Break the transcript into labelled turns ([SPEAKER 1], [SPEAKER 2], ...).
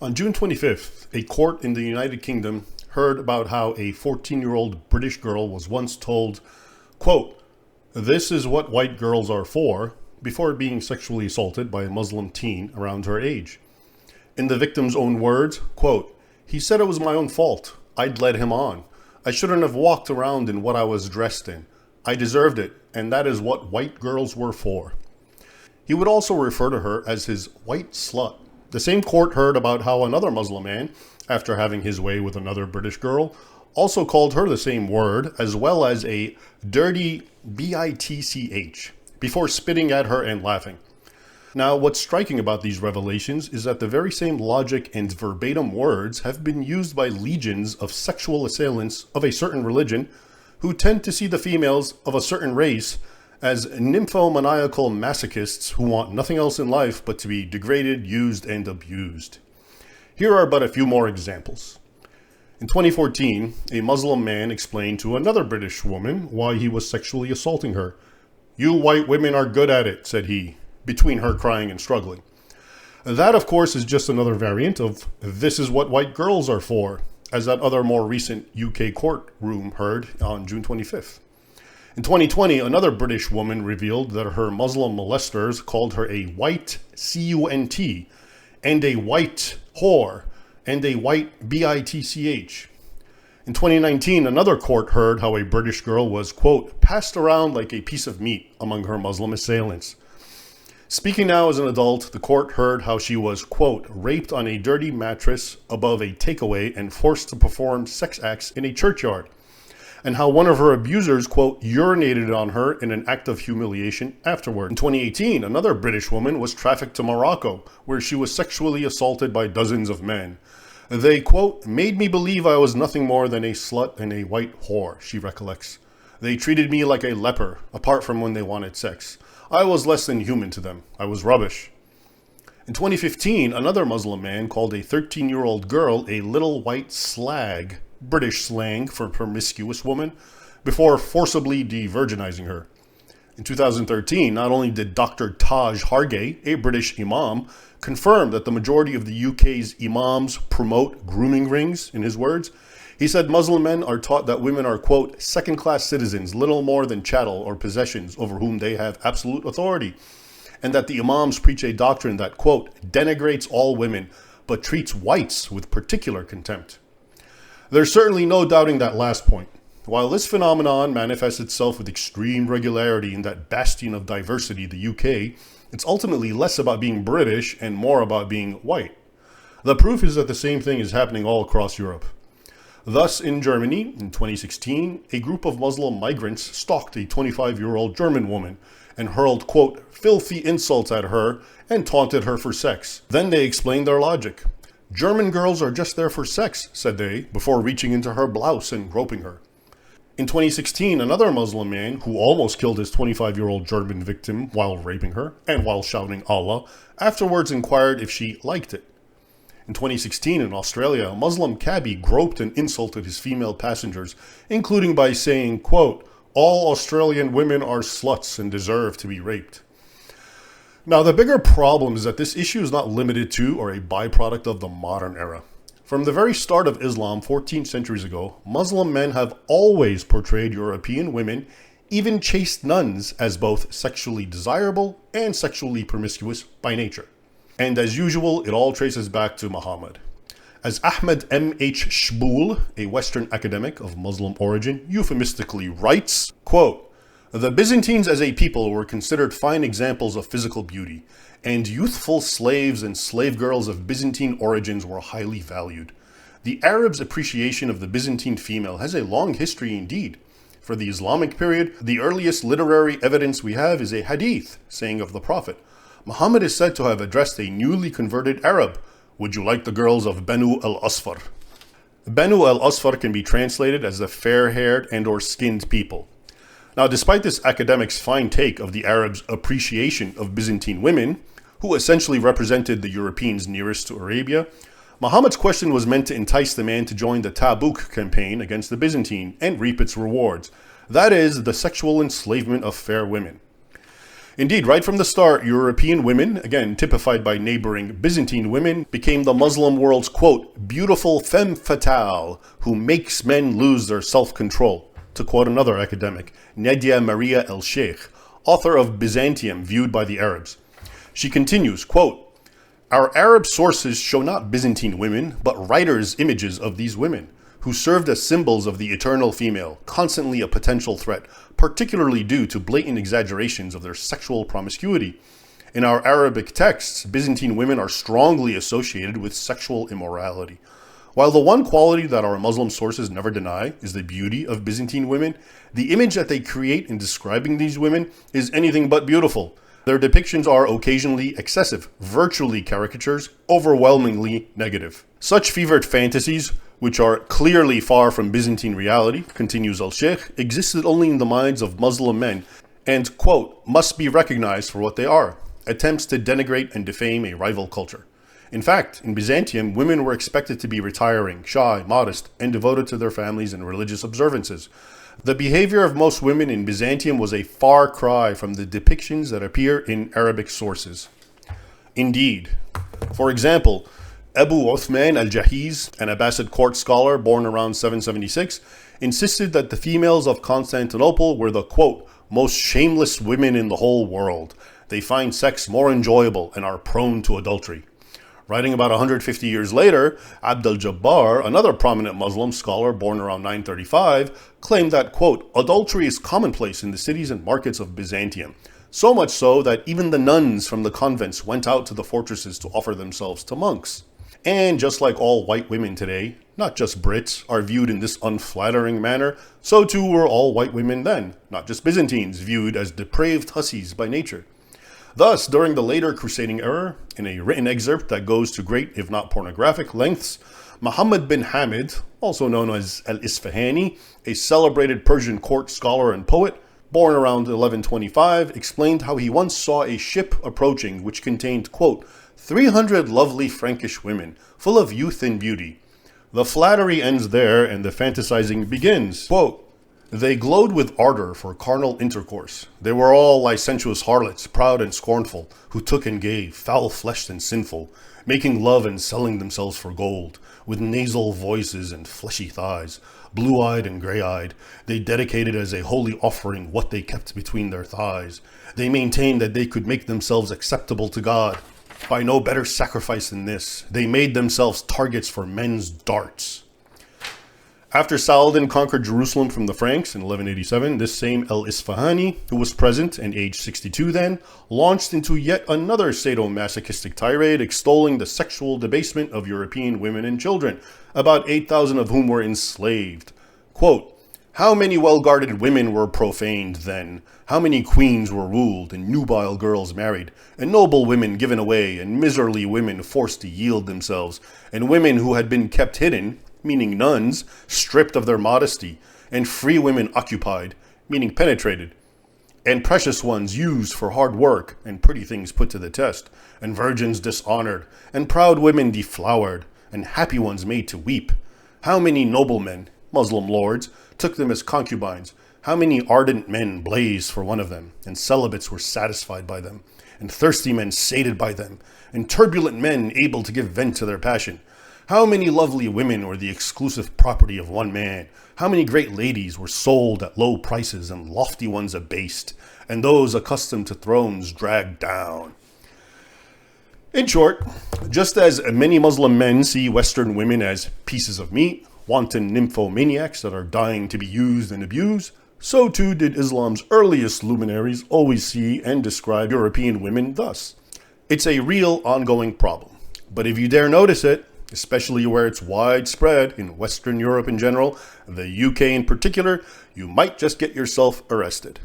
[SPEAKER 1] On June 25th, a court in the United Kingdom heard about how a 14-year-old British girl was once told, quote, "This is what white girls are for," before being sexually assaulted by a Muslim teen around her age. In the victim's own words, quote, "He said it was my own fault. I'd led him on. I shouldn't have walked around in what I was dressed in. I deserved it, and that is what white girls were for." He would also refer to her as his white slut. The same court heard about how another Muslim man, after having his way with another British girl, also called her the same word, as well as a dirty bitch, before spitting at her and laughing. Now, what's striking about these revelations is that the very same logic and verbatim words have been used by legions of sexual assailants of a certain religion who tend to see the females of a certain race as nymphomaniacal masochists who want nothing else in life but to be degraded, used, and abused. Here are but a few more examples. In 2014, a Muslim man explained to another British woman why he was sexually assaulting her. "You white women are good at it," said he, between her crying and struggling. That, of course, is just another variant of "this is what white girls are for," as that other more recent UK courtroom heard on June 25th. In 2020, another British woman revealed that her Muslim molesters called her a white cunt, and a white whore, and a white bitch. In 2019, another court heard how a British girl was, quote, "passed around like a piece of meat" among her Muslim assailants. Speaking now as an adult, the court heard how she was, quote, "raped on a dirty mattress above a takeaway and forced to perform sex acts in a churchyard," and how one of her abusers, quote, "urinated on her in an act of humiliation afterward." In 2018, another British woman was trafficked to Morocco, where she was sexually assaulted by dozens of men. "They, quote, made me believe I was nothing more than a slut and a white whore," she recollects. "They treated me like a leper, apart from when they wanted sex. I was less than human to them. I was rubbish." In 2015, another Muslim man called a 13-year-old girl a little white slag, British slang for promiscuous woman, before forcibly de-virginizing her. In 2013, not only did Dr. Taj Hargay, a British imam, confirm that the majority of the UK's imams promote grooming rings, in his words, he said Muslim men are taught that women are, quote, "second-class citizens, little more than chattel or possessions over whom they have absolute authority," and that the imams preach a doctrine that, quote, "denigrates all women, but treats whites with particular contempt." There's certainly no doubting that last point. While this phenomenon manifests itself with extreme regularity in that bastion of diversity, the UK, it's ultimately less about being British and more about being white. The proof is that the same thing is happening all across Europe. Thus, in Germany, in 2016, a group of Muslim migrants stalked a 25-year-old German woman and hurled, quote, "filthy insults at her and taunted her for sex." Then they explained their logic. "German girls are just there for sex," said they, before reaching into her blouse and groping her. In 2016, another Muslim man who almost killed his 25-year-old German victim while raping her and while shouting Allah, afterwards inquired if she liked it. In 2016, in Australia, a Muslim cabbie groped and insulted his female passengers, including by saying, quote, "all Australian women are sluts and deserve to be raped." Now, the bigger problem is that this issue is not limited to or a byproduct of the modern era. From the very start of Islam 14 centuries ago, Muslim men have always portrayed European women, even chaste nuns, as both sexually desirable and sexually promiscuous by nature. And as usual, it all traces back to Muhammad. As Ahmed M.H. Shboul, a Western academic of Muslim origin, euphemistically writes, quote, "The Byzantines as a people were considered fine examples of physical beauty, and youthful slaves and slave girls of Byzantine origins were highly valued. The Arabs' appreciation of the Byzantine female has a long history indeed. For the Islamic period, the earliest literary evidence we have is a hadith saying of the Prophet, Muhammad is said to have addressed a newly converted Arab, 'Would you like the girls of Banu al-Asfar?' Banu al-Asfar can be translated as the fair-haired and or skinned people. Now, despite this academic's fine take of the Arabs' appreciation of Byzantine women, who essentially represented the Europeans nearest to Arabia, Muhammad's question was meant to entice the man to join the Tabuk campaign against the Byzantine and reap its rewards. That is, the sexual enslavement of fair women. Indeed, right from the start, European women, again typified by neighboring Byzantine women, became the Muslim world's, quote, beautiful femme fatale who makes men lose their self-control, to quote another academic, Nadia Maria El-Sheikh, author of Byzantium Viewed by the Arabs. She continues, quote, our Arab sources show not Byzantine women, but writers' images of these women, who served as symbols of the eternal female, constantly a potential threat, particularly due to blatant exaggerations of their sexual promiscuity. In our Arabic texts, Byzantine women are strongly associated with sexual immorality. While the one quality that our Muslim sources never deny is the beauty of Byzantine women, the image that they create in describing these women is anything but beautiful. Their depictions are occasionally excessive, virtually caricatures, overwhelmingly negative. Such fevered fantasies, which are clearly far from Byzantine reality, continues Al-Sheikh, existed only in the minds of Muslim men and, quote, must be recognized for what they are, attempts to denigrate and defame a rival culture. In fact, in Byzantium, women were expected to be retiring, shy, modest, and devoted to their families and religious observances. The behavior of most women in Byzantium was a far cry from the depictions that appear in Arabic sources. Indeed, for example, Abu Uthman al-Jahiz, an Abbasid court scholar born around 776, insisted that the females of Constantinople were the, quote, most shameless women in the whole world. They find sex more enjoyable and are prone to adultery. Writing about 150 years later, Abd al-Jabbar, another prominent Muslim scholar born around 935, claimed that, quote, adultery is commonplace in the cities and markets of Byzantium. So much so that even the nuns from the convents went out to the fortresses to offer themselves to monks. And just like all white women today, not just Brits, are viewed in this unflattering manner, so too were all white women then, not just Byzantines, viewed as depraved hussies by nature. Thus, during the later crusading era, in a written excerpt that goes to great, if not pornographic, lengths, Muhammad bin Hamid, also known as Al-Isfahani, a celebrated Persian court scholar and poet, born around 1125, explained how he once saw a ship approaching which contained, quote, 300 lovely Frankish women, full of youth and beauty. The flattery ends there and the fantasizing begins. Quote, they glowed with ardor for carnal intercourse. They were all licentious harlots, proud and scornful, who took and gave, foul-fleshed and sinful, making love and selling themselves for gold, with nasal voices and fleshy thighs, blue-eyed and gray-eyed. They dedicated as a holy offering what they kept between their thighs. They maintained that they could make themselves acceptable to God by no better sacrifice than this. They made themselves targets for men's darts. After Saladin conquered Jerusalem from the Franks in 1187, this same Al-Isfahani, who was present and aged 62 then, launched into yet another sadomasochistic tirade extolling the sexual debasement of European women and children, about 8,000 of whom were enslaved. Quote, how many well-guarded women were profaned then? How many queens were ruled, and nubile girls married, and noble women given away, and miserly women forced to yield themselves, and women who had been kept hidden, meaning nuns, stripped of their modesty, and free women occupied, meaning penetrated, and precious ones used for hard work, and pretty things put to the test, and virgins dishonored, and proud women deflowered, and happy ones made to weep. How many noblemen, Muslim lords, took them as concubines? How many ardent men blazed for one of them, and celibates were satisfied by them, and thirsty men sated by them, and turbulent men able to give vent to their passion? How many lovely women were the exclusive property of one man? How many great ladies were sold at low prices and lofty ones abased, and those accustomed to thrones dragged down? In short, just as many Muslim men see Western women as pieces of meat, wanton nymphomaniacs that are dying to be used and abused, so too did Islam's earliest luminaries always see and describe European women thus. It's a real ongoing problem, but if you dare notice it, especially where it's widespread in Western Europe in general, the UK in particular, you might just get yourself arrested.